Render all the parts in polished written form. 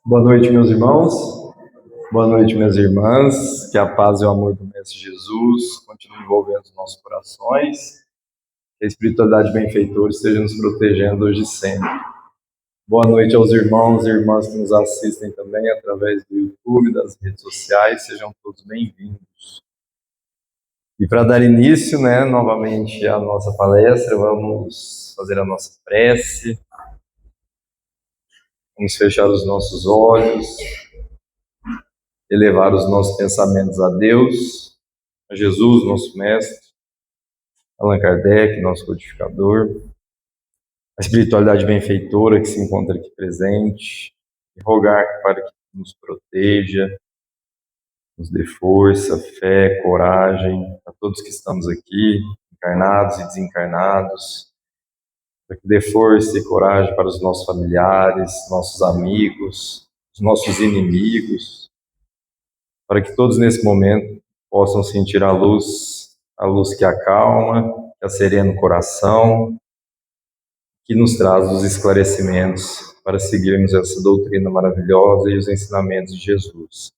Boa noite, meus irmãos. Boa noite, minhas irmãs. Que a paz e o amor do Mestre Jesus continuem envolvendo os nossos corações. Que a espiritualidade benfeitora esteja nos protegendo hoje e sempre. Boa noite aos irmãos e irmãs que nos assistem também através do YouTube, das redes sociais. Sejam todos bem-vindos. E para dar início, novamente à nossa palestra, vamos fazer a nossa prece. Vamos fechar os nossos olhos, elevar os nossos pensamentos a Deus, a Jesus, nosso Mestre, Allan Kardec, nosso codificador, a espiritualidade benfeitora que se encontra aqui presente, e rogar para que nos proteja, nos dê força, fé, coragem, a todos que estamos aqui, encarnados e desencarnados, para que dê força e coragem para os nossos familiares, nossos amigos, os nossos inimigos, para que todos nesse momento possam sentir a luz que acalma, que acerena o coração, que nos traz os esclarecimentos para seguirmos essa doutrina maravilhosa e os ensinamentos de Jesus.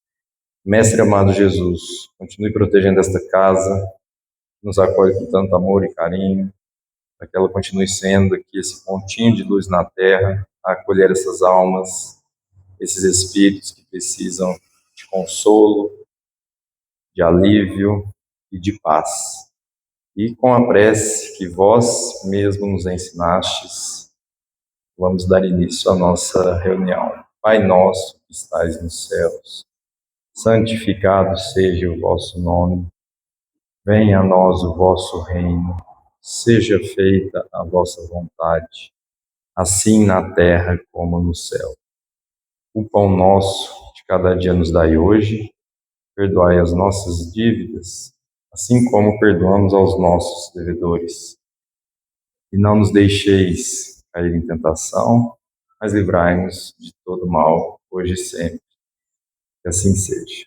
Mestre amado Jesus, continue protegendo esta casa, nos acolhe com tanto amor e carinho, para que ela continue sendo aqui esse pontinho de luz na terra, a acolher essas almas, esses espíritos que precisam de consolo, de alívio e de paz. E com a prece que vós mesmo nos ensinastes, vamos dar início à nossa reunião. Pai nosso que estais nos céus, santificado seja o vosso nome, venha a nós o vosso reino, seja feita a vossa vontade, assim na terra como no céu. O pão nosso de cada dia nos dai hoje, perdoai as nossas dívidas, assim como perdoamos aos nossos devedores. E não nos deixeis cair em tentação, mas livrai-nos de todo mal, hoje e sempre. Que assim seja.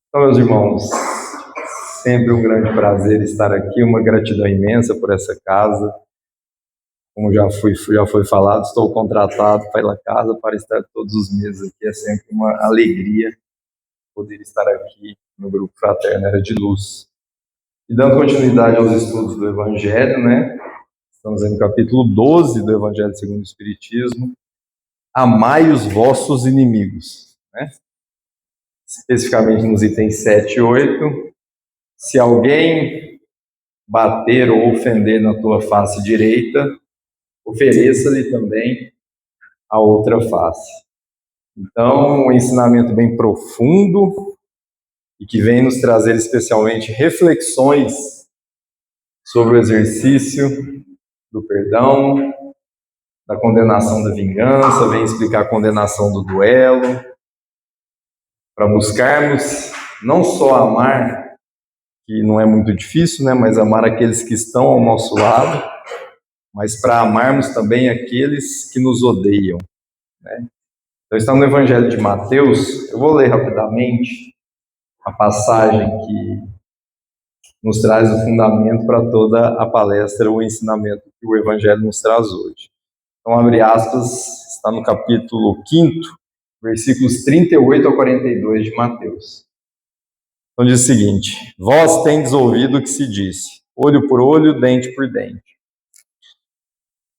Então, meus irmãos, sempre um grande prazer estar aqui, uma gratidão imensa por essa casa. Como já foi falado, estou contratado pela casa para estar todos os meses aqui. É sempre uma alegria poder estar aqui no Grupo Fraterno Era de Luz. E dando continuidade aos estudos do Evangelho, estamos no capítulo 12 do Evangelho segundo o Espiritismo. Amai os vossos inimigos, especificamente nos itens 7 e 8. Se alguém bater ou ofender na tua face direita, ofereça-lhe também a outra face. Então, um ensinamento bem profundo e que vem nos trazer especialmente reflexões sobre o exercício do perdão, da condenação da vingança, vem explicar a condenação do duelo, para buscarmos não só amar, que não é muito difícil, mas amar aqueles que estão ao nosso lado, mas para amarmos também aqueles que nos odeiam. Então, estamos no Evangelho de Mateus. Eu vou ler rapidamente a passagem que nos traz o fundamento para toda a palestra, o ensinamento que o Evangelho nos traz hoje. Então, abre aspas, está no capítulo 5, versículos 38 a 42 de Mateus. Então diz o seguinte: vós tendes ouvido o que se disse, olho por olho, dente por dente.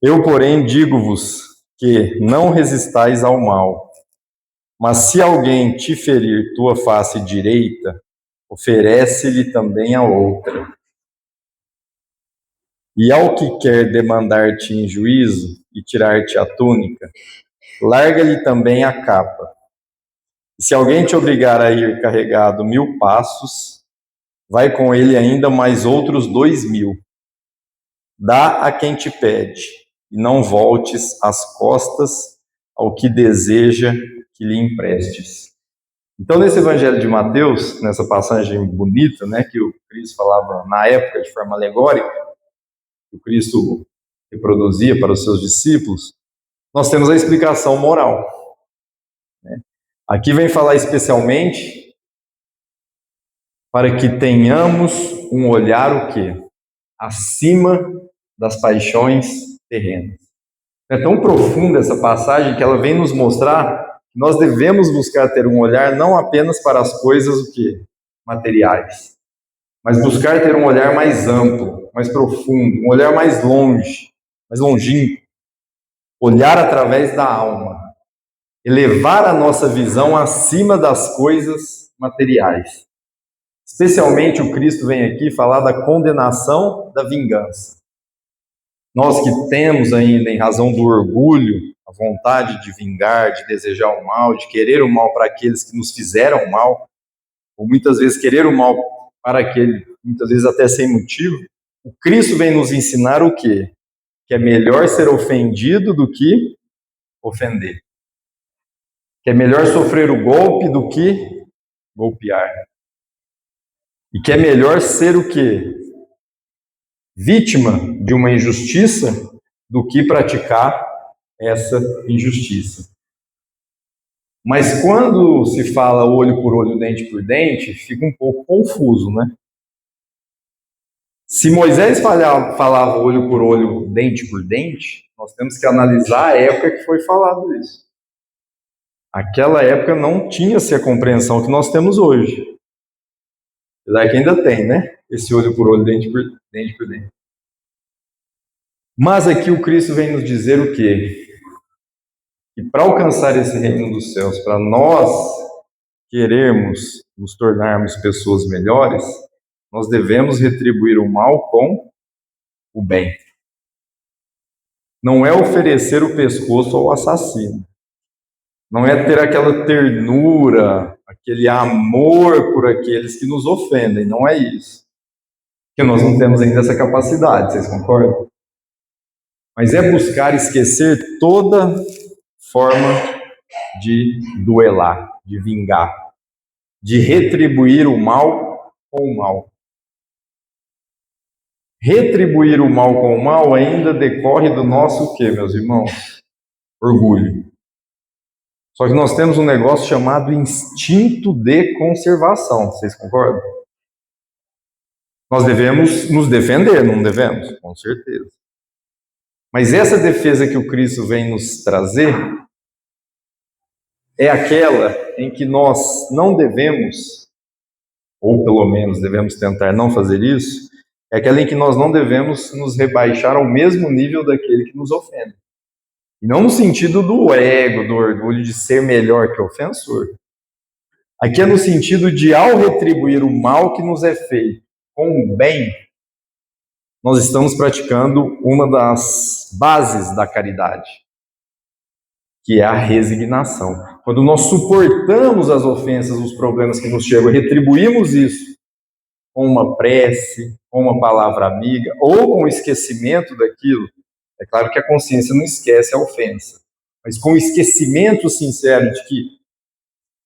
Eu, porém, digo-vos que não resistais ao mal, mas se alguém te ferir tua face direita, oferece-lhe também a outra. E ao que quer demandar-te em juízo e tirar-te a túnica, larga-lhe também a capa. E se alguém te obrigar a ir carregado 1000 passos, vai com ele ainda mais outros 2000. Dá a quem te pede, e não voltes as costas ao que deseja que lhe emprestes. Então, nesse Evangelho de Mateus, nessa passagem bonita, que o Cristo falava na época de forma alegórica, que o Cristo reproduzia para os seus discípulos, nós temos a explicação moral. Aqui vem falar especialmente para que tenhamos um olhar o quê? Acima das paixões terrenas. É tão profunda essa passagem que ela vem nos mostrar que nós devemos buscar ter um olhar não apenas para as coisas o quê? Materiais, mas buscar ter um olhar mais amplo, mais profundo, um olhar mais longe, mais longínquo, olhar através da alma, elevar a nossa visão acima das coisas materiais. Especialmente o Cristo vem aqui falar da condenação da vingança. Nós que temos ainda, em razão do orgulho, a vontade de vingar, de desejar o mal, de querer o mal para aqueles que nos fizeram mal, ou muitas vezes querer o mal para aquele, muitas vezes até sem motivo, o Cristo vem nos ensinar o quê? Que é melhor ser ofendido do que ofender. Que é melhor sofrer o golpe do que golpear. E que é melhor ser o quê? Vítima de uma injustiça do que praticar essa injustiça. Mas quando se fala olho por olho, dente por dente, fica um pouco confuso, né? Se Moisés falava olho por olho, dente por dente, nós temos que analisar a época que foi falado isso. Aquela época não tinha-se a compreensão que nós temos hoje. Apesar que ainda tem, né? Esse olho por olho, dente por dente. Mas aqui o Cristo vem nos dizer o quê? Que para alcançar esse reino dos céus, para nós querermos nos tornarmos pessoas melhores, nós devemos retribuir o mal com o bem. Não é oferecer o pescoço ao assassino. Não é ter aquela ternura, aquele amor por aqueles que nos ofendem. Não é isso. Porque nós não temos ainda essa capacidade, vocês concordam? Mas é buscar esquecer toda forma de duelar, de vingar, de retribuir o mal com o mal. Retribuir o mal com o mal ainda decorre do nosso o quê, meus irmãos? Orgulho. Só que nós temos um negócio chamado instinto de conservação, vocês concordam? Nós devemos nos defender, não devemos? Com certeza. Mas essa defesa que o Cristo vem nos trazer é aquela em que nós não devemos, ou pelo menos devemos tentar não fazer isso, é aquela em que nós não devemos nos rebaixar ao mesmo nível daquele que nos ofende. E não no sentido do ego, do orgulho de ser melhor que o ofensor. Aqui é no sentido de, ao retribuir o mal que nos é feito com o bem, nós estamos praticando uma das bases da caridade, que é a resignação. Quando nós suportamos as ofensas, os problemas que nos chegam, e retribuímos isso com uma prece, com uma palavra amiga, ou com o esquecimento daquilo. É claro que a consciência não esquece a ofensa, mas com o esquecimento sincero de que,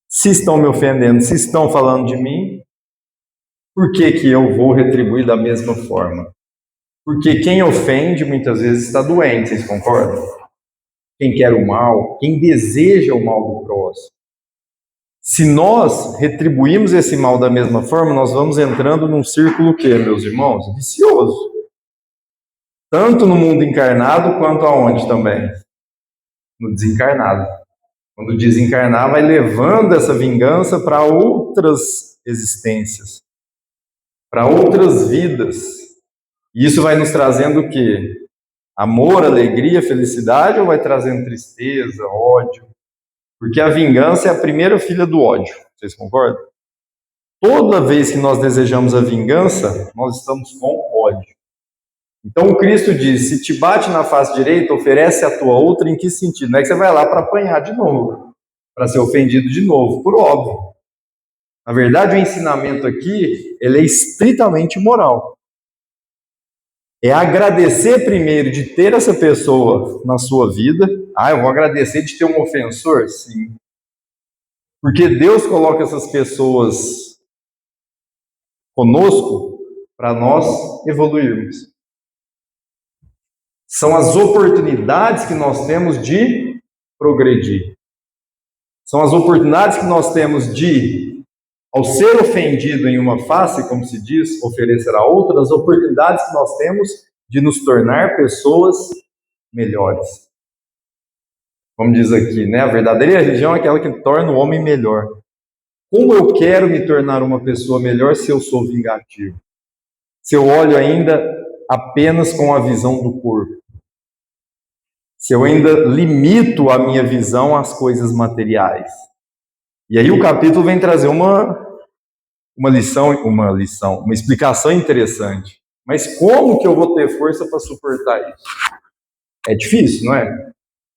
se estão me ofendendo, se estão falando de mim, por que que eu vou retribuir da mesma forma? Porque quem ofende muitas vezes está doente, vocês concordam? Quem quer o mal, quem deseja o mal do próximo. Se nós retribuímos esse mal da mesma forma, nós vamos entrando num círculo o quê, meus irmãos? Vicioso. Tanto no mundo encarnado, quanto aonde também? No desencarnado. Quando desencarnar, vai levando essa vingança para outras existências, para outras vidas. E isso vai nos trazendo o quê? Amor, alegria, felicidade, ou vai trazendo tristeza, ódio? Porque a vingança é a primeira filha do ódio. Vocês concordam? Toda vez que nós desejamos a vingança, nós estamos com ódio. Então o Cristo diz, se te bate na face direita, oferece a tua outra. Em que sentido? Não é que você vai lá para apanhar de novo, para ser ofendido de novo, por óbvio. Na verdade, o ensinamento aqui, ele é estritamente moral. É agradecer primeiro de ter essa pessoa na sua vida. Eu vou agradecer de ter um ofensor? Sim. Porque Deus coloca essas pessoas conosco para nós evoluirmos. São as oportunidades que nós temos de progredir. São as oportunidades que nós temos de, ao ser ofendido em uma face, como se diz, oferecer a outra, as oportunidades que nós temos de nos tornar pessoas melhores. Como diz aqui, né? A verdadeira religião é aquela que torna o homem melhor. Como eu quero me tornar uma pessoa melhor se eu sou vingativo? Se eu olho ainda apenas com a visão do corpo? Se eu ainda limito a minha visão às coisas materiais? E aí o capítulo vem trazer uma explicação interessante. Mas como que eu vou ter força para suportar isso? É difícil, não é?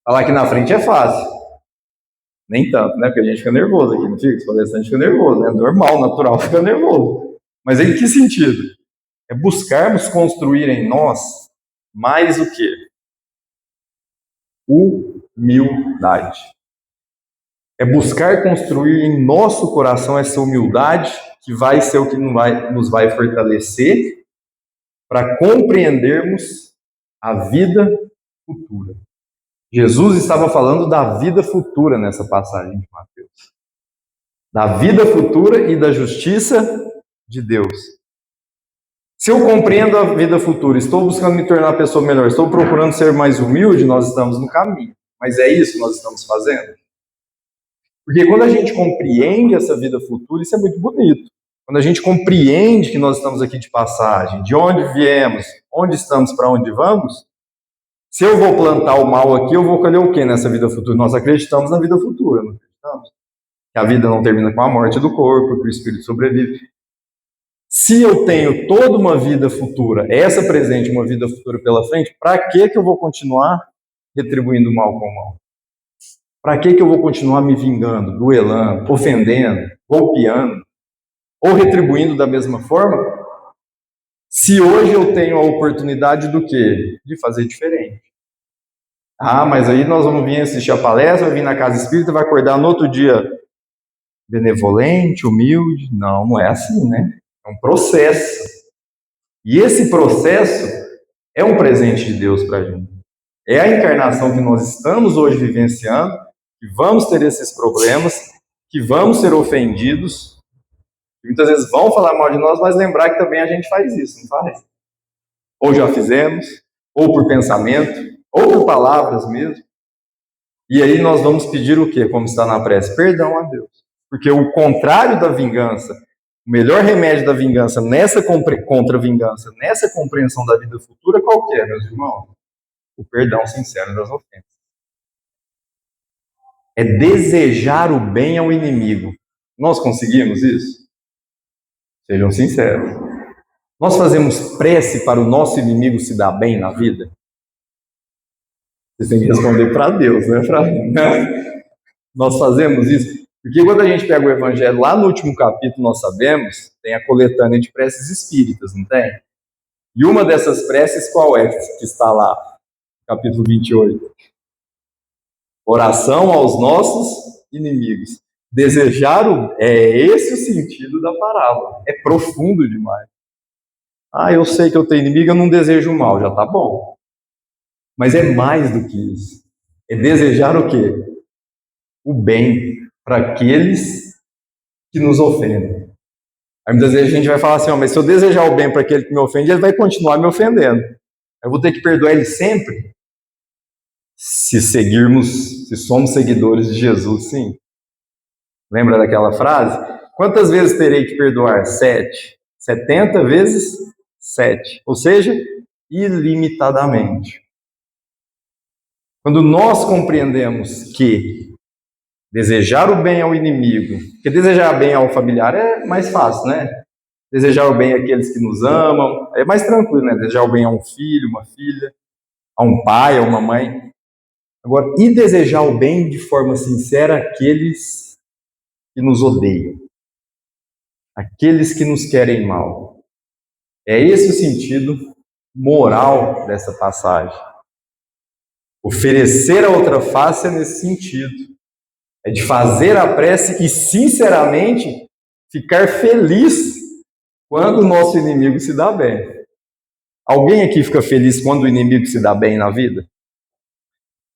Falar aqui na frente é fácil. Nem tanto, né? Porque a gente fica nervoso aqui, não fica? Os palestrantes ficam nervosos, né? Normal, natural, fica nervoso. Mas em que sentido? É buscarmos construir em nós mais o quê? Humildade. É buscar construir em nosso coração essa humildade que vai ser o que nos vai fortalecer para compreendermos a vida futura. Jesus estava falando da vida futura nessa passagem de Mateus. Da vida futura e da justiça de Deus. Se eu compreendo a vida futura, estou buscando me tornar uma pessoa melhor, estou procurando ser mais humilde, nós estamos no caminho. Mas é isso que nós estamos fazendo? Porque quando a gente compreende essa vida futura, isso é muito bonito. Quando a gente compreende que nós estamos aqui de passagem, de onde viemos, onde estamos, para onde vamos, se eu vou plantar o mal aqui, eu vou colher o quê nessa vida futura? Nós acreditamos na vida futura, não acreditamos? Que a vida não termina com a morte do corpo, que o espírito sobrevive. Se eu tenho toda uma vida futura, essa presente, uma vida futura pela frente, para que eu vou continuar retribuindo mal com mal? Para que eu vou continuar me vingando, duelando, ofendendo, golpeando, ou retribuindo da mesma forma, se hoje eu tenho a oportunidade do quê? De fazer diferente. Ah, mas aí nós vamos vir assistir a palestra, vai vir na casa espírita, vai acordar no outro dia benevolente, humilde. Não, não é assim, né? É um processo. E esse processo é um presente de Deus para a gente. É a encarnação que nós estamos hoje vivenciando, que vamos ter esses problemas, que vamos ser ofendidos, que muitas vezes vão falar mal de nós, mas lembrar que também a gente faz isso, não faz? Ou já fizemos, ou por pensamento, ou por palavras mesmo. E aí nós vamos pedir o quê? Como está na prece? Perdão a Deus. Porque o contrário da vingança, o melhor remédio da vingança, nessa contra-vingança, nessa compreensão da vida futura, qual que é, meus irmãos? O perdão sincero das ofensas. É desejar o bem ao inimigo. Nós conseguimos isso? Sejam sinceros. Nós fazemos prece para o nosso inimigo se dar bem na vida? Vocês têm que responder para Deus, não é para mim. Nós fazemos isso? Porque quando a gente pega o Evangelho, lá no último capítulo, nós sabemos, tem a coletânea de preces espíritas, não tem? E uma dessas preces, qual é que está lá? Capítulo 28. Oração aos nossos inimigos. É esse o sentido da parábola. É profundo demais. Ah, eu sei que eu tenho inimigo, eu não desejo o mal, já está bom. Mas é mais do que isso. É desejar o quê? O bem para aqueles que nos ofendem. Aí muitas vezes a gente vai falar assim, mas se eu desejar o bem para aquele que me ofende, ele vai continuar me ofendendo. Eu vou ter que perdoar ele sempre? Se somos seguidores de Jesus, sim. Lembra daquela frase? Quantas vezes terei que perdoar? 7. 70 vezes 7. Ou seja, ilimitadamente. Quando nós compreendemos que desejar o bem ao inimigo, porque desejar bem ao familiar é mais fácil, né? Desejar o bem àqueles que nos amam, é mais tranquilo, né? Desejar o bem a um filho, uma filha, a um pai, a uma mãe. Agora, e desejar o bem de forma sincera àqueles que nos odeiam, aqueles que nos querem mal. É esse o sentido moral dessa passagem. Oferecer a outra face é nesse sentido. É de fazer a prece e, sinceramente, ficar feliz quando o nosso inimigo se dá bem. Alguém aqui fica feliz quando o inimigo se dá bem na vida?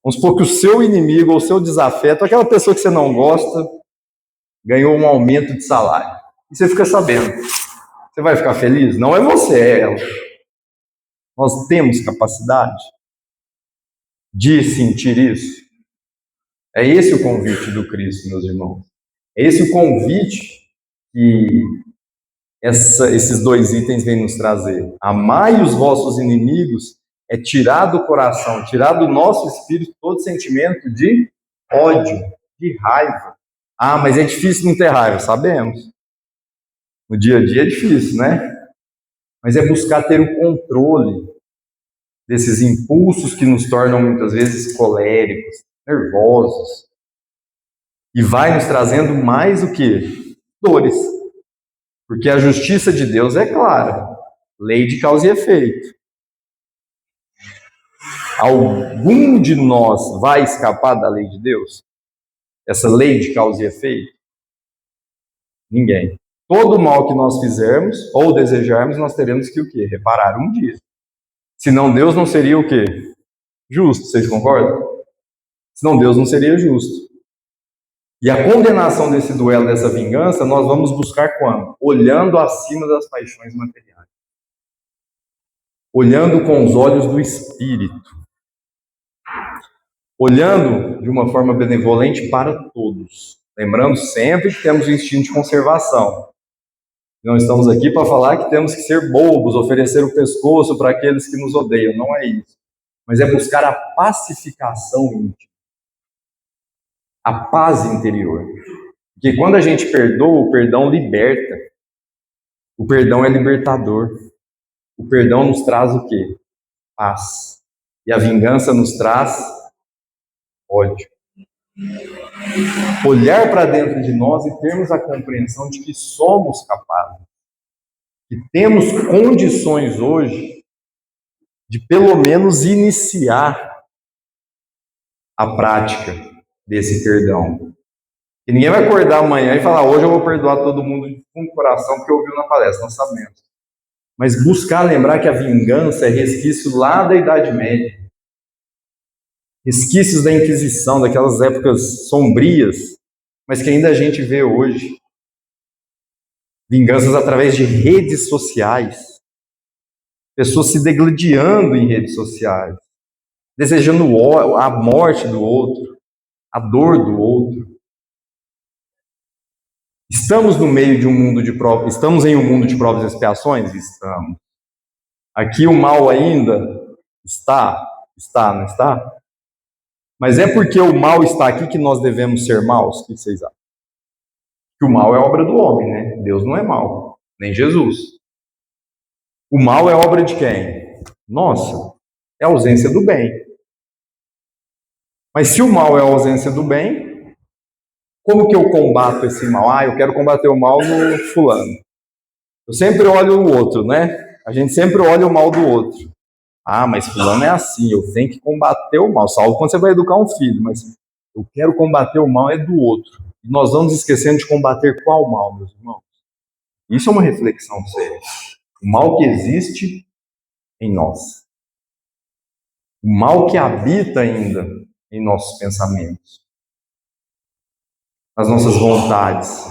Vamos supor que o seu inimigo ou o seu desafeto, aquela pessoa que você não gosta, ganhou um aumento de salário. E você fica sabendo. Você vai ficar feliz? Não é você, é ela. Nós temos capacidade de sentir isso. É esse o convite do Cristo, meus irmãos. É esse o convite que esses dois itens vêm nos trazer. Amai os vossos inimigos é tirar do coração, tirar do nosso espírito todo sentimento de ódio, de raiva. Ah, mas é difícil não ter raiva, sabemos. No dia a dia é difícil, né? Mas é buscar ter o controle desses impulsos que nos tornam muitas vezes coléricos, nervosos. E vai nos trazendo mais o que? Dores. Porque a justiça de Deus é clara. Lei de causa e efeito. Algum de nós vai escapar da lei de Deus? Essa lei de causa e efeito? Ninguém. Todo mal que nós fizermos ou desejarmos, nós teremos que o quê? Reparar um dia. Senão Deus não seria o quê? Justo, vocês concordam? Senão Deus não seria justo. E a condenação desse duelo, dessa vingança, nós vamos buscar quando? Olhando acima das paixões materiais. Olhando com os olhos do Espírito. Olhando de uma forma benevolente para todos. Lembrando sempre que temos o instinto de conservação. Não estamos aqui para falar que temos que ser bobos, oferecer o pescoço para aqueles que nos odeiam. Não é isso. Mas é buscar a pacificação íntima. A paz interior. Porque quando a gente perdoa, o perdão liberta. O perdão é libertador. O perdão nos traz o quê? Paz. E a vingança nos traz ódio. Olhar para dentro de nós e termos a compreensão de que somos capazes. Que temos condições hoje de pelo menos iniciar a prática desse perdão. E ninguém vai acordar amanhã e falar, hoje eu vou perdoar todo mundo de fundo do coração, porque ouviu na palestra, nós sabemos. Mas buscar lembrar que a vingança é resquício lá da Idade Média. Resquícios da Inquisição, daquelas épocas sombrias, mas que ainda a gente vê hoje. Vinganças através de redes sociais. Pessoas se degladiando em redes sociais. Desejando a morte do outro, a dor do outro. Estamos no meio de um mundo de provas, estamos em um mundo de provas e expiações? Estamos. Aqui o mal ainda está, não está? Mas é porque o mal está aqui que nós devemos ser maus? O que vocês acham? Que o mal é obra do homem, né? Deus não é mau, nem Jesus. O mal é obra de quem? Nossa, é a ausência do bem. Mas se o mal é a ausência do bem, como que eu combato esse mal? Ah, eu quero combater o mal no fulano. Eu sempre olho o outro, né? A gente sempre olha o mal do outro. Ah, mas fulano é assim, eu tenho que combater o mal. Salvo quando você vai educar um filho, mas eu quero combater o mal é do outro. E nós vamos esquecendo de combater qual mal, meus irmãos? Isso é uma reflexão séria. O mal que existe em nós. O mal que habita ainda em nossos pensamentos. Nas nossas vontades.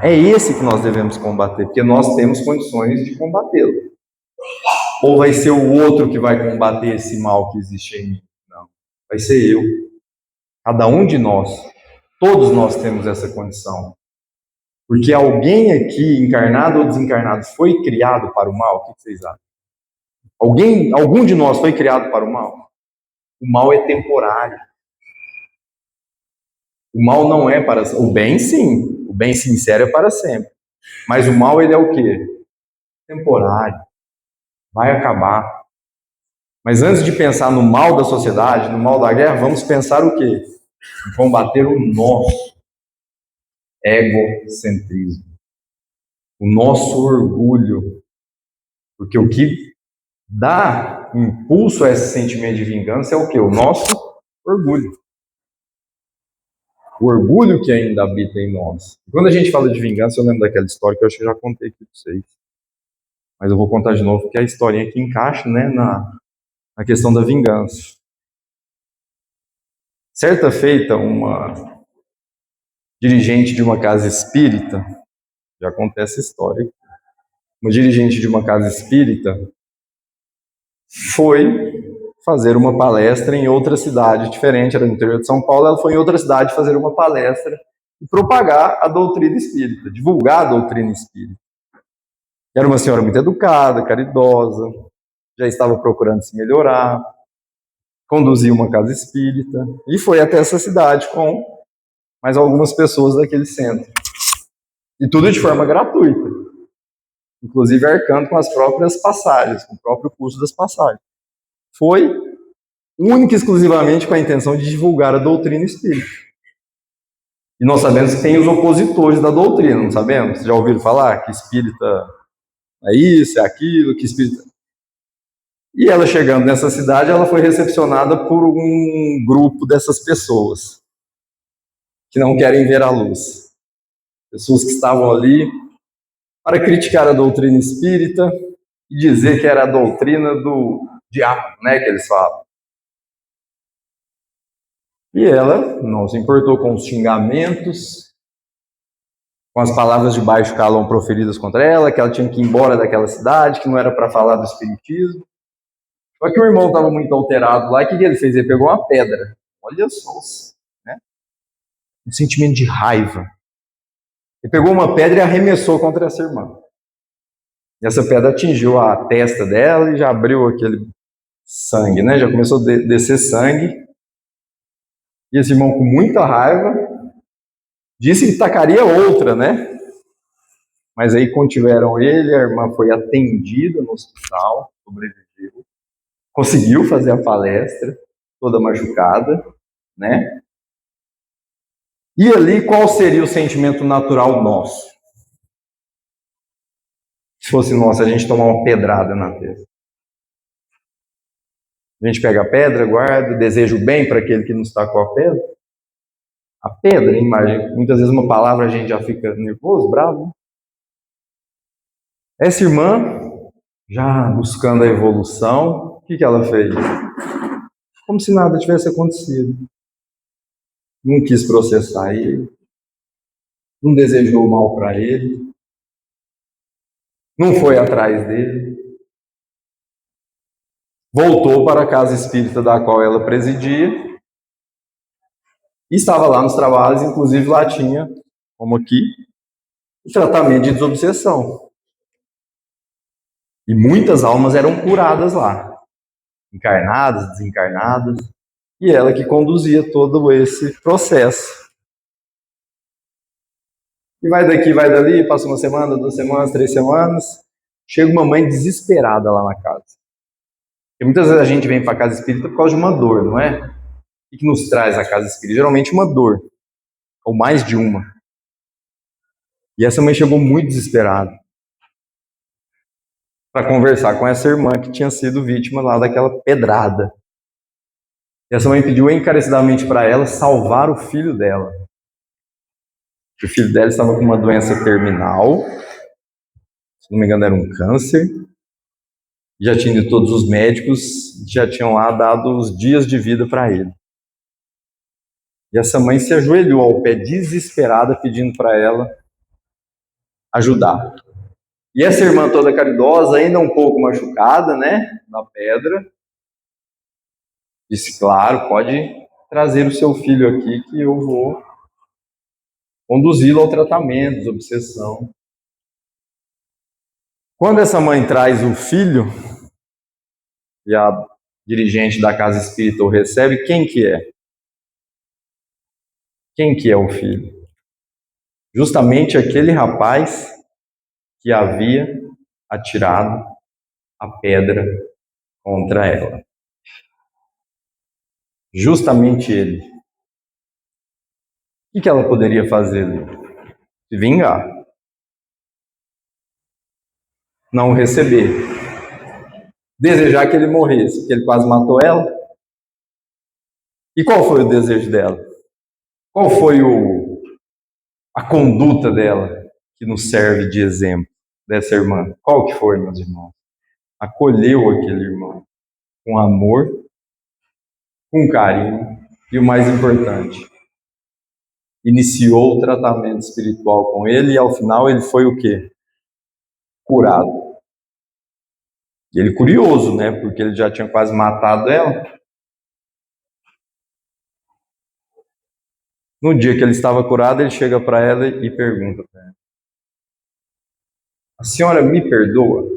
É esse que nós devemos combater, porque nós temos condições de combatê-lo. Ou vai ser o outro que vai combater esse mal que existe em mim? Não. Vai ser eu. Cada um de nós. Todos nós temos essa condição. Porque alguém aqui, encarnado ou desencarnado, foi criado para o mal? O que vocês acham? Algum de nós foi criado para o mal? O mal é temporário. O mal não é para sempre. O bem, sim. O bem sincero é para sempre. Mas o mal, ele é o quê? Temporário. Vai acabar. Mas antes de pensar no mal da sociedade, no mal da guerra, vamos pensar o quê? Em combater o nosso egocentrismo. O nosso orgulho. Porque o que dá impulso a esse sentimento de vingança é o quê? O nosso orgulho. O orgulho que ainda habita em nós. E quando a gente fala de vingança, eu lembro daquela história que eu acho que eu já contei aqui para vocês. Mas eu vou contar de novo, porque é a historinha que encaixa, né, na questão da vingança. Certa feita, uma dirigente de uma casa espírita, já contei essa história, uma dirigente de uma casa espírita foi fazer uma palestra em outra cidade diferente, era no interior de São Paulo, ela foi em outra cidade fazer uma palestra e propagar a doutrina espírita, divulgar a doutrina espírita. Era uma senhora muito educada, caridosa, já estava procurando se melhorar, conduzia uma casa espírita e foi até essa cidade com mais algumas pessoas daquele centro. E tudo de forma gratuita, inclusive arcando com as próprias passagens, com o próprio custo das passagens. Foi única e exclusivamente com a intenção de divulgar a doutrina espírita. E nós sabemos que tem os opositores da doutrina, não sabemos? Já ouviram falar que espírita é isso, é aquilo, que espírita... E ela chegando nessa cidade, ela foi recepcionada por um grupo dessas pessoas que não querem ver a luz. Pessoas que estavam ali para criticar a doutrina espírita e dizer que era a doutrina do diabo, né, que eles falam. E ela não se importou com os xingamentos, com as palavras de baixo calão proferidas contra ela, que ela tinha que ir embora daquela cidade, que não era para falar do espiritismo. Só que o irmão estava muito alterado lá, e o que ele fez? Ele pegou uma pedra. Olha só, né? Um sentimento de raiva. Ele pegou uma pedra e arremessou contra essa irmã. E essa pedra atingiu a testa dela e já abriu aquele sangue, né? Já começou a descer sangue. E esse irmão, com muita raiva, disse que tacaria outra, né? Mas aí contiveram ele, a irmã foi atendida no hospital, sobreviveu, conseguiu fazer a palestra, toda machucada, né? E ali, qual seria o sentimento natural nosso? Se fosse nosso, a gente tomar uma pedrada na testa. A gente pega a pedra, guarda, deseja o bem para aquele que nos tacou a pedra. A pedra, imagina, muitas vezes uma palavra a gente já fica nervoso, bravo. Né? Essa irmã, já buscando a evolução, o que ela fez? Como se nada tivesse acontecido. Não quis processar ele, não desejou mal para ele, não foi atrás dele. Voltou para a casa espírita da qual ela presidia e estava lá nos trabalhos, inclusive lá tinha, como aqui, o tratamento de desobsessão. E muitas almas eram curadas lá, encarnadas, desencarnadas, e ela que conduzia todo esse processo. E vai daqui, vai dali, passa uma semana, 2 semanas, 3 semanas, chega uma mãe desesperada lá na casa. Porque muitas vezes a gente vem para a casa espírita por causa de uma dor, não é? O que nos traz a casa espírita? Geralmente uma dor, ou mais de uma. E essa mãe chegou muito desesperada para conversar com essa irmã que tinha sido vítima lá daquela pedrada. E essa mãe pediu encarecidamente para ela salvar o filho dela. O filho dela estava com uma doença terminal, se não me engano era um câncer, já tinha ido todos os médicos, já tinham lá dado os dias de vida para ele. E essa mãe se ajoelhou ao pé desesperada, pedindo para ela ajudar. E essa irmã toda caridosa, ainda um pouco machucada, né, na pedra, disse, claro, pode trazer o seu filho aqui que eu vou conduzi-lo ao tratamento, desobsessão. Quando essa mãe traz o filho, e a dirigente da casa espírita o recebe, quem que é? Quem que é o filho? Justamente aquele rapaz que havia atirado a pedra contra ela. Justamente ele. O que ela poderia fazer ali? Se vingar. Não receber. Desejar que ele morresse, que ele quase matou ela. E qual foi o desejo dela? Qual foi a conduta dela que nos serve de exemplo dessa irmã? Qual que foi, meus irmãos? Acolheu aquele irmão com amor, com carinho e o mais importante, iniciou o tratamento espiritual com ele e ao final ele foi o quê? Curado. E ele curioso, né? Porque ele já tinha quase matado ela. No dia que ele estava curado, ele chega para ela e pergunta para ela: a senhora me perdoa?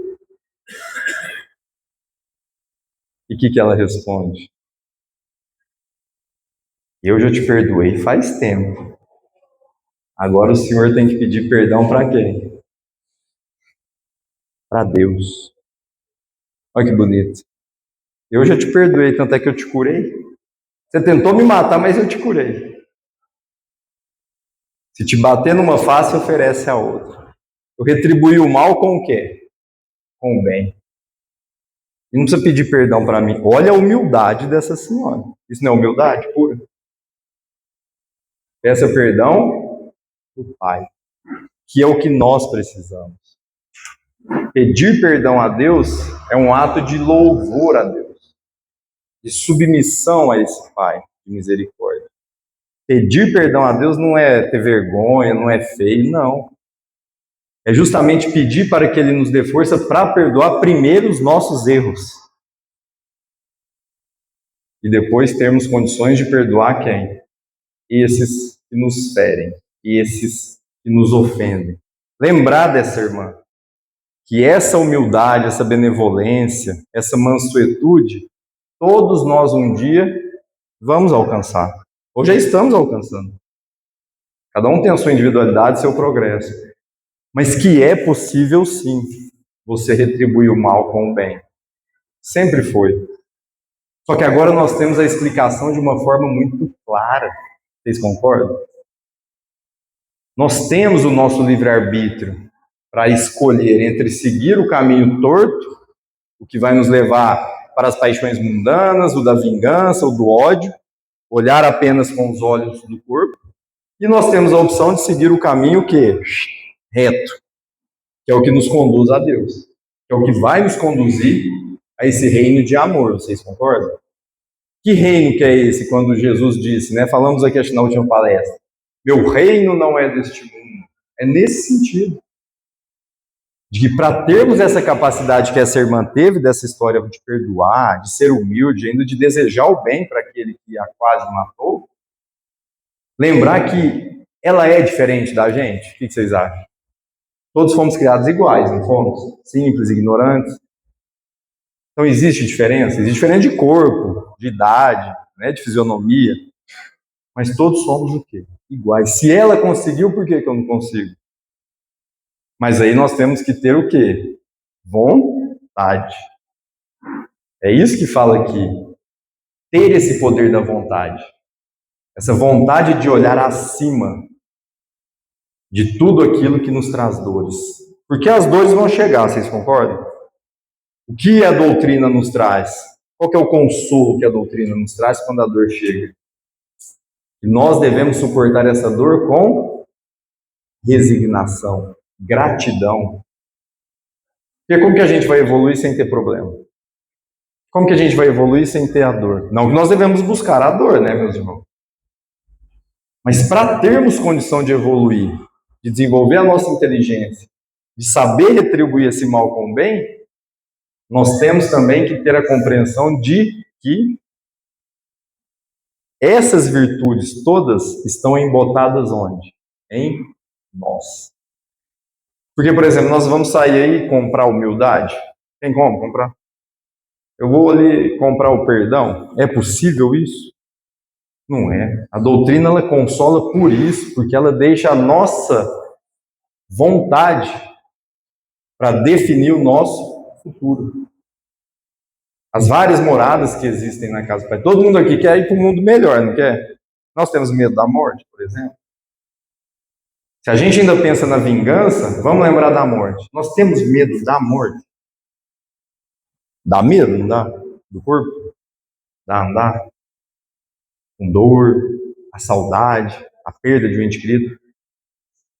E o que ela responde? Eu já te perdoei faz tempo. Agora o senhor tem que pedir perdão para quem? Para Deus. Olha que bonito. Eu já te perdoei, tanto é que eu te curei. Você tentou me matar, mas eu te curei. Se te bater numa face, oferece a outra. Eu retribuí o mal com o quê? Com o bem. E não precisa pedir perdão para mim. Olha a humildade dessa senhora. Isso não é humildade pura? Peça perdão do Pai, que é o que nós precisamos. Pedir perdão a Deus é um ato de louvor a Deus, de submissão a esse Pai de misericórdia. Pedir perdão a Deus não é ter vergonha, não é feio, não. É justamente pedir para que Ele nos dê força para perdoar primeiro os nossos erros. E depois termos condições de perdoar quem? Esses que nos ferem, esses que nos ofendem. Lembrar dessa irmã, que essa humildade, essa benevolência, essa mansuetude, todos nós um dia vamos alcançar. Ou já estamos alcançando. Cada um tem a sua individualidade, seu progresso. Mas que é possível sim, você retribuir o mal com o bem. Sempre foi. Só que agora nós temos a explicação de uma forma muito clara. Vocês concordam? Nós temos o nosso livre-arbítrio para escolher entre seguir o caminho torto, o que vai nos levar para as paixões mundanas, o da vingança, o do ódio, olhar apenas com os olhos do corpo, e nós temos a opção de seguir o caminho que reto, que é o que nos conduz a Deus, que é o que vai nos conduzir a esse reino de amor. Vocês concordam? Que reino que é esse? Quando Jesus disse, né? Falamos aqui na última palestra, meu reino não é deste mundo. É nesse sentido. De que para termos essa capacidade que essa irmã teve dessa história de perdoar, de ser humilde, ainda de desejar o bem para aquele que a quase matou, lembrar que ela é diferente da gente. O que vocês acham? Todos fomos criados iguais, não fomos? Simples, ignorantes. Então existe diferença? Existe diferença de corpo, de idade, né, de fisionomia. Mas todos somos o quê? Iguais. Se ela conseguiu, por que eu não consigo? Mas aí nós temos que ter o quê? Vontade. É isso que fala aqui. Ter esse poder da vontade. Essa vontade de olhar acima de tudo aquilo que nos traz dores. Porque as dores vão chegar, vocês concordam? O que a doutrina nos traz? Qual que é o consolo que a doutrina nos traz quando a dor chega? E nós devemos suportar essa dor com resignação, gratidão. Porque como que a gente vai evoluir sem ter problema? Como que a gente vai evoluir sem ter a dor? Não que nós devemos buscar a dor, né, meus irmãos? Mas para termos condição de evoluir, de desenvolver a nossa inteligência, de saber retribuir esse mal com o bem, nós temos também que ter a compreensão de que essas virtudes todas estão embotadas onde? Em nós. Porque, por exemplo, nós vamos sair aí e comprar humildade. Tem como comprar? Eu vou ali comprar o perdão. É possível isso? Não é. A doutrina ela consola por isso, porque ela deixa a nossa vontade para definir o nosso futuro. As várias moradas que existem na casa do Pai. Todo mundo aqui quer ir para um mundo melhor, não quer? Nós temos medo da morte, por exemplo. Se a gente ainda pensa na vingança, vamos lembrar da morte. Nós temos medo da morte. Dá medo, não dá? Do corpo? Dá, não dá? Com dor, a saudade, a perda de um ente querido.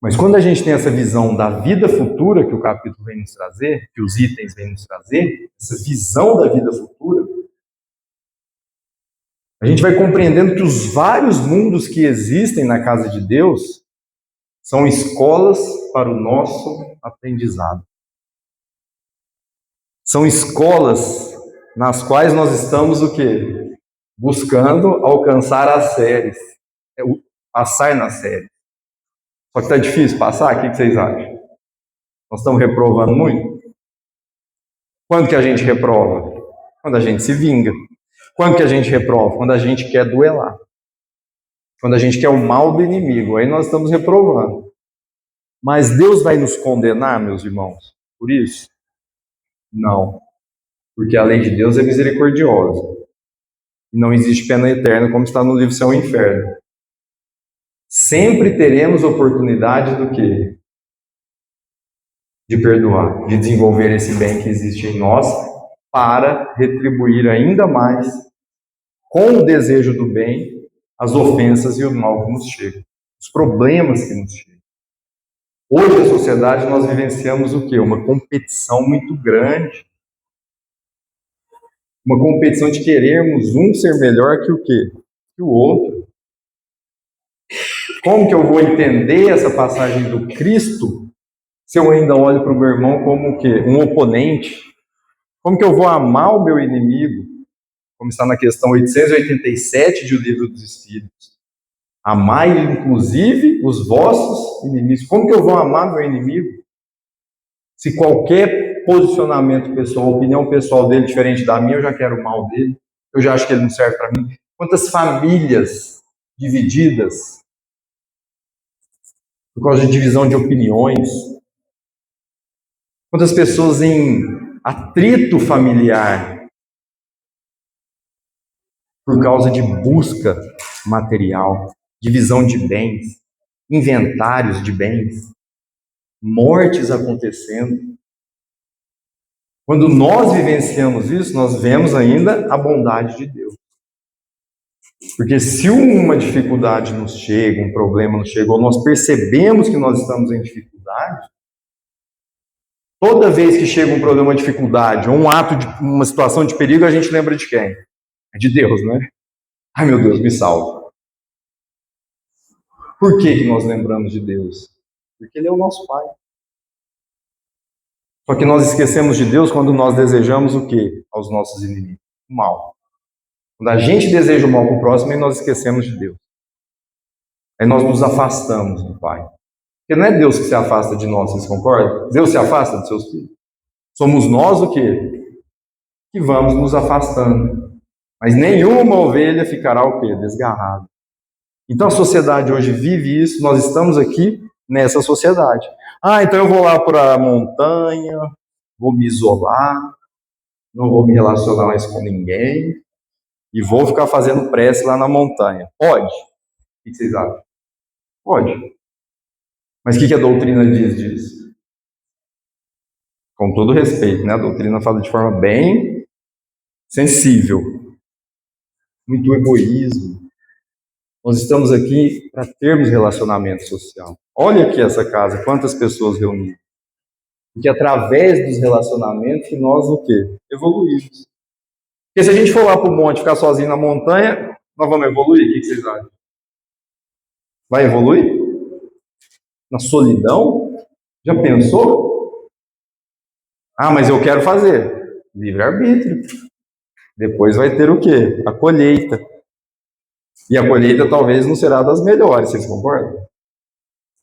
Mas quando a gente tem essa visão da vida futura que o capítulo vem nos trazer, que os itens vêm nos trazer, essa visão da vida futura, a gente vai compreendendo que os vários mundos que existem na casa de Deus são escolas para o nosso aprendizado. São escolas nas quais nós estamos o quê? Buscando alcançar as séries. Passar nas séries. Só que está difícil passar? O que vocês acham? Nós estamos reprovando muito? Quando que a gente reprova? Quando a gente se vinga. Quando que a gente reprova? Quando a gente quer duelar. Quando a gente quer o mal do inimigo. Aí nós estamos reprovando. Mas Deus vai nos condenar, meus irmãos, por isso? Não. Porque a lei de Deus é misericordiosa. E não existe pena eterna, como está no livro Céu e Inferno. Sempre teremos oportunidade do quê? De perdoar, de desenvolver esse bem que existe em nós para retribuir ainda mais, com o desejo do bem, as ofensas e o mal que nos chegam, os problemas que nos chegam. Hoje, na sociedade, nós vivenciamos o quê? Uma competição muito grande. Uma competição de querermos um ser melhor que o quê? Que o outro. Como que eu vou entender essa passagem do Cristo se eu ainda olho para o meu irmão como o quê? Um oponente? Como que eu vou amar o meu inimigo? Como está na questão 887 de O Livro dos Espíritos. Amai, inclusive, os vossos inimigos. Como que eu vou amar meu inimigo? Se qualquer posicionamento pessoal, opinião pessoal dele diferente da minha, eu já quero o mal dele. Eu já acho que ele não serve para mim. Quantas famílias divididas por causa de divisão de opiniões. Quantas pessoas em atrito familiar por causa de busca material, divisão de bens, inventários de bens, mortes acontecendo. Quando nós vivenciamos isso, nós vemos ainda a bondade de Deus. Porque se uma dificuldade nos chega, um problema nos chega, ou nós percebemos que nós estamos em dificuldade, toda vez que chega um problema, uma dificuldade, ou um ato de uma situação de perigo, a gente lembra de quem? É de Deus, né? Ai, meu Deus, me salva. Por que nós lembramos de Deus? Porque Ele é o nosso Pai. Só que nós esquecemos de Deus quando nós desejamos o quê? Aos nossos inimigos? O mal. Quando a gente deseja o mal para o próximo, aí nós esquecemos de Deus. Aí nós nos afastamos do Pai. Porque não é Deus que se afasta de nós, vocês concordam? Deus se afasta dos seus filhos. Somos nós o quê? Que vamos nos afastando. Mas nenhuma ovelha ficará o quê? Desgarrada. Então a sociedade hoje vive isso, nós estamos aqui nessa sociedade. Ah, então eu vou lá para a montanha, vou me isolar, não vou me relacionar mais com ninguém e vou ficar fazendo prece lá na montanha. Pode? O que vocês acham? Pode. Mas o que a doutrina diz disso? Com todo respeito, né? A doutrina fala de forma bem sensível. Muito egoísmo. Nós estamos aqui para termos relacionamento social. Olha aqui essa casa, quantas pessoas reunidas. Porque através dos relacionamentos que nós o quê? Evoluímos. Porque se a gente for lá para o monte, ficar sozinho na montanha, nós vamos evoluir? O que vocês acham? Vai evoluir? Na solidão? Já pensou? Ah, mas eu quero fazer. Livre-arbítrio. Depois vai ter o quê? A colheita. E a colheita talvez não será das melhores, vocês concordam?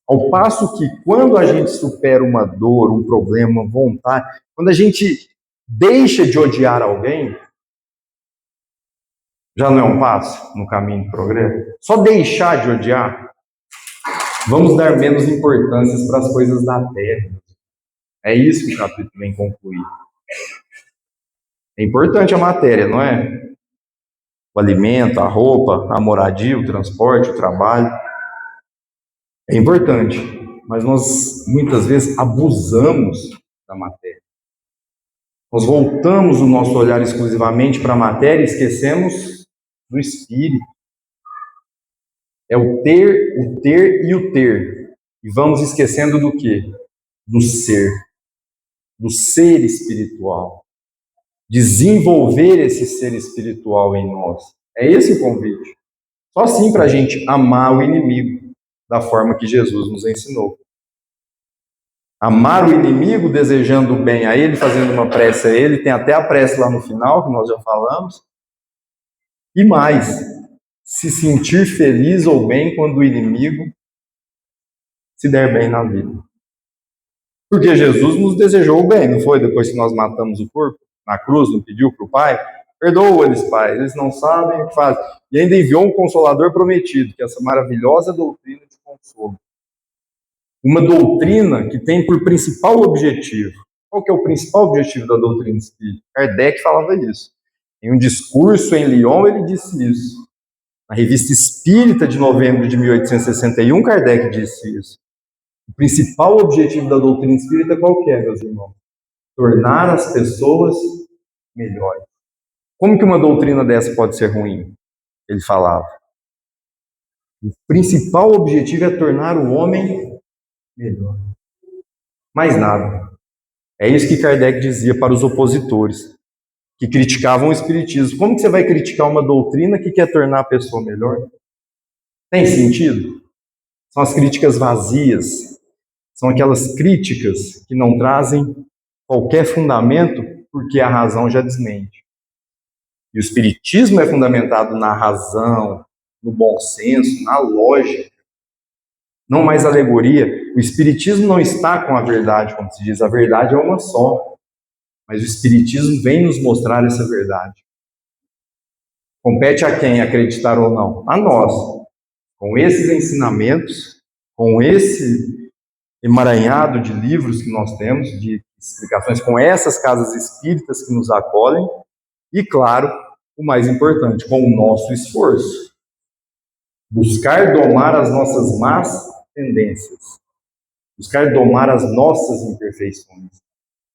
Ao passo que quando a gente supera uma dor, um problema, uma vontade, quando a gente deixa de odiar alguém, já não é um passo no caminho do progresso? Só deixar de odiar, vamos dar menos importância para as coisas da terra. É isso que o capítulo vem concluir. É importante a matéria, não é? O alimento, a roupa, a moradia, o transporte, o trabalho. É importante, mas nós muitas vezes abusamos da matéria. Nós voltamos o nosso olhar exclusivamente para a matéria e esquecemos do espírito. É o ter e o ter. E vamos esquecendo do quê? Do ser espiritual. Desenvolver esse ser espiritual em nós. É esse o convite. Só assim para a gente amar o inimigo da forma que Jesus nos ensinou. Amar o inimigo, desejando o bem a ele, fazendo uma prece a ele, tem até a prece lá no final, que nós já falamos. E mais, se sentir feliz ou bem quando o inimigo se der bem na vida. Porque Jesus nos desejou o bem, não foi? Depois que nós matamos o corpo na cruz, não pediu para o Pai? Perdoa-lhes, Pai, eles não sabem o que fazem. E ainda enviou um Consolador prometido, que é essa maravilhosa doutrina de consolo. Uma doutrina que tem por principal objetivo. Qual que é o principal objetivo da doutrina espírita? Kardec falava isso. Em um discurso em Lyon, ele disse isso. Na Revista Espírita de novembro de 1861, Kardec disse isso. O principal objetivo da doutrina espírita qual que é, meus irmãos? Tornar as pessoas melhores. Como que uma doutrina dessa pode ser ruim? Ele falava. O principal objetivo é tornar o homem melhor. Mais nada. É isso que Kardec dizia para os opositores, que criticavam o espiritismo. Como que você vai criticar uma doutrina que quer tornar a pessoa melhor? Tem sentido? São as críticas vazias. São aquelas críticas que não trazem qualquer fundamento, porque a razão já desmente. E o espiritismo é fundamentado na razão, no bom senso, na lógica. Não mais alegoria. O espiritismo não está com a verdade, como se diz. A verdade é uma só. Mas o espiritismo vem nos mostrar essa verdade. Compete a quem acreditar ou não? A nós. Com esses ensinamentos, com esse emaranhado de livros que nós temos, de explicações, com essas casas espíritas que nos acolhem, e, claro, o mais importante, com o nosso esforço. Buscar domar as nossas más tendências. Buscar domar as nossas imperfeições.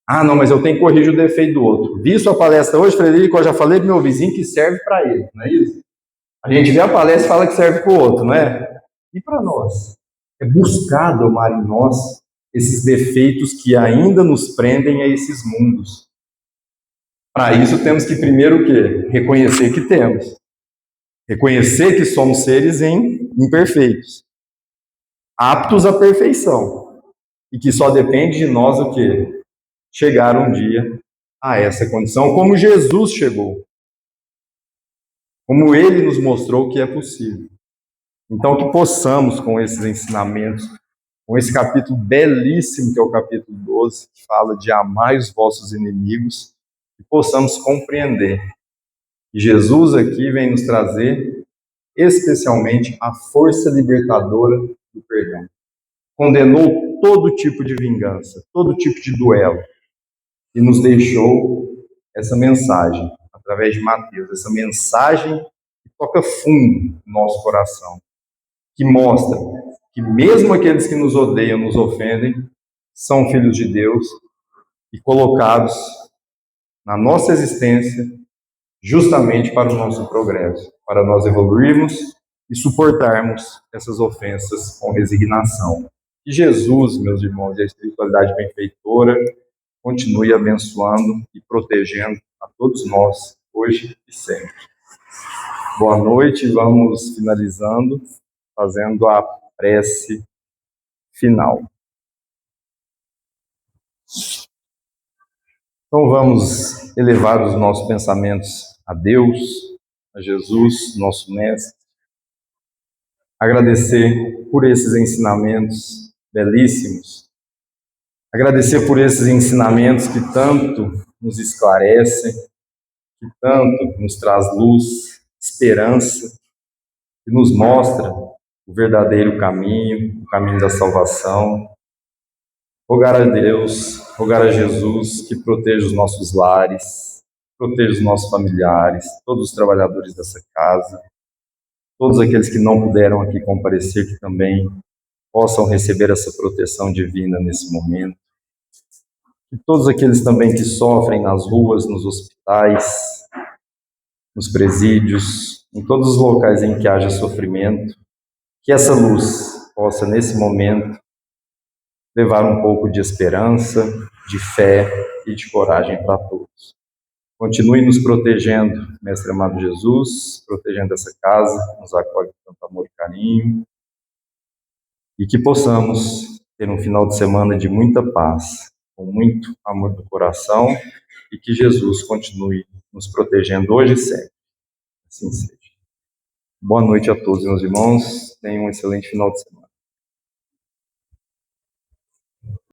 Ah, não, mas eu tenho que corrigir o defeito do outro. Vi sua palestra hoje, Frederico, eu já falei pro meu vizinho que serve para ele, não é isso? A gente vê a palestra e fala que serve para o outro, não é? E para nós? É buscar domar em nós esses defeitos que ainda nos prendem a esses mundos. Para isso temos que primeiro o quê? Reconhecer que temos. Reconhecer que somos seres imperfeitos. Aptos à perfeição. E que só depende de nós o quê? Chegar um dia a essa condição, como Jesus chegou. Como Ele nos mostrou que é possível. Então, que possamos, com esses ensinamentos, com esse capítulo belíssimo, que é o capítulo 12, que fala de amar os vossos inimigos, que possamos compreender que Jesus aqui vem nos trazer, especialmente, a força libertadora do perdão. Condenou todo tipo de vingança, todo tipo de duelo, e nos deixou essa mensagem, através de Mateus, essa mensagem que toca fundo no nosso coração, que mostra que mesmo aqueles que nos odeiam, nos ofendem, são filhos de Deus e colocados na nossa existência justamente para o nosso progresso, para nós evoluirmos e suportarmos essas ofensas com resignação. Que Jesus, meus irmãos, e a espiritualidade benfeitora continue abençoando e protegendo a todos nós, hoje e sempre. Boa noite, vamos finalizando, fazendo a prece final. Então vamos elevar os nossos pensamentos a Deus, a Jesus, nosso Mestre, agradecer por esses ensinamentos belíssimos, agradecer por esses ensinamentos que tanto nos esclarecem, que tanto nos traz luz, esperança, que nos mostra o verdadeiro caminho, o caminho da salvação. Rogar a Deus, rogar a Jesus que proteja os nossos lares, proteja os nossos familiares, todos os trabalhadores dessa casa, todos aqueles que não puderam aqui comparecer, que também possam receber essa proteção divina nesse momento. E todos aqueles também que sofrem nas ruas, nos hospitais, nos presídios, em todos os locais em que haja sofrimento, que essa luz possa, nesse momento, levar um pouco de esperança, de fé e de coragem para todos. Continue nos protegendo, Mestre amado Jesus, protegendo essa casa, que nos acolhe com tanto amor e carinho, e que possamos ter ter um final de semana de muita paz, com muito amor no coração, e que Jesus continue nos protegendo hoje e sempre. Assim seja. Boa noite a todos, meus irmãos. Tenham um excelente final de semana.